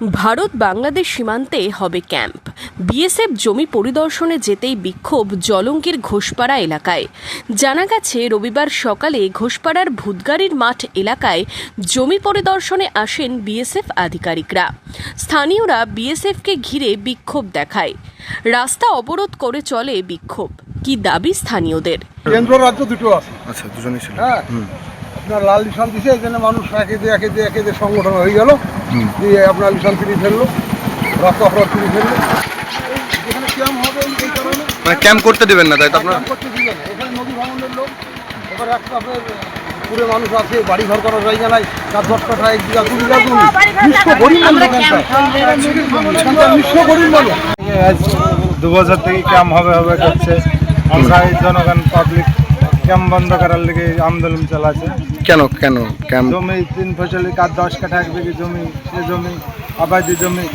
ভারত বাংলাদেশ সীমান্তে হবে camp. BSF জমি পরিদর্শনে যেতেই বিক্ষোভ জলঙ্গির ঘোষপাড়া এলাকায়। জানা গেছে, রবিবার সকালে ঘোষপাড়ার ভূতগাড়ির মাঠ এলাকায় জমি পরিদর্শনে আসেন বিএসএফ আধিকারিকরা। স্থানীয়রা বিএসএফকে ঘিরে বিক্ষোভ দেখায়। রাস্তা অবরোধ করে চলে বিক্ষোভ। কি দাবি স্থানীয়দের? কেন্দ্র রাজ্য দুটো আছে। আচ্ছা, দুজনেই ছিল। হ্যাঁ, আপনার লাল নিশান দিছে, এই জন্য মানুষ একে সংগঠন হয়ে গেল, দিয়ে আপনার নিশান ফিরে ফেললো, রাস্তা অপরাধ ফিরে ফেললো। যেখানে ক্যাম্প হবে এই কারণে মানে ক্যাম্প করতে দেবেন না, তাই তো আপনারা? ক্যাম্প করতে দিলেন। এখানে নদী ভাঙনের লোক, এবার একটা আপনার পুরে মানুষ আছে, বাড়ি ঘর করার জায়গা নাই, 4-10 কাঠা 1 বিঘা 2 বিঘা জমি, নিঃস্ব গরিব মানুষ, নিঃস্ব গরিব মানুষ। 2 বছর থেকে ক্যাম্প হবে করছে। আমরা জনগণ পাবলিক ক্যাম্প বন্ধ করার লেগে আন্দোলন চালাচ্ছে। কেন ক্যাম্প? জমি 3 ফসলি কাজ 10 কাঠা 1 বিঘি জমি, সে জমি আবাদি জমি,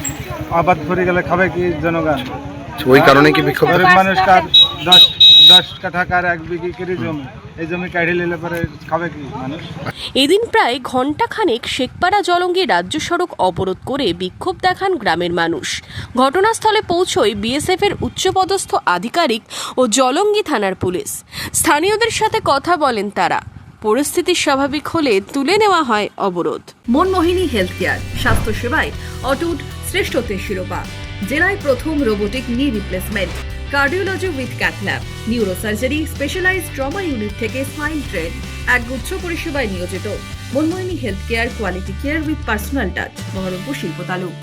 আবাদ করে গেলে খাবে কি জনগণ? ওই কারণে কি বিক্ষোভ? গরিব মানুষ কার 10 কাঠা কার 1 বিঘি করে জমি, এই জমি কাঢ়ি নিলে পরে খাবে কি মানুষ? এদিন প্রায় ঘণ্টাখানেক শেখপাড়া জলঙ্গি রাজ্য সড়ক অবরোধ করে বিক্ষোভ দেখান গ্রামের মানুষ। ঘটনাস্থলে পৌঁছয় বিএসএফের উচ্চপদস্থ আধিকারিক ও জলঙ্গি থানার পুলিশ। স্থানীয়দের সাথে কথা বলেন তারা। পরিস্থিতি স্বাভাবিক হলে তুলে নেওয়া হয় অবরোধ। মনমোহিনী হেলথ কেয়ার, স্বাস্থ্য সেবায় অটুট শ্রেষ্ঠত্বের শিরোপা। জেলায় প্রথম robotic knee replacement, cardiology with cath lab, neurosurgery, specialised trauma unit থেকে স্পাইন ট্রেন, একগুচ্ছ পরিষেবায় নিয়োজিত। Manmohini health care, quality care with personal touch, Baharampur শিল্প তালুক।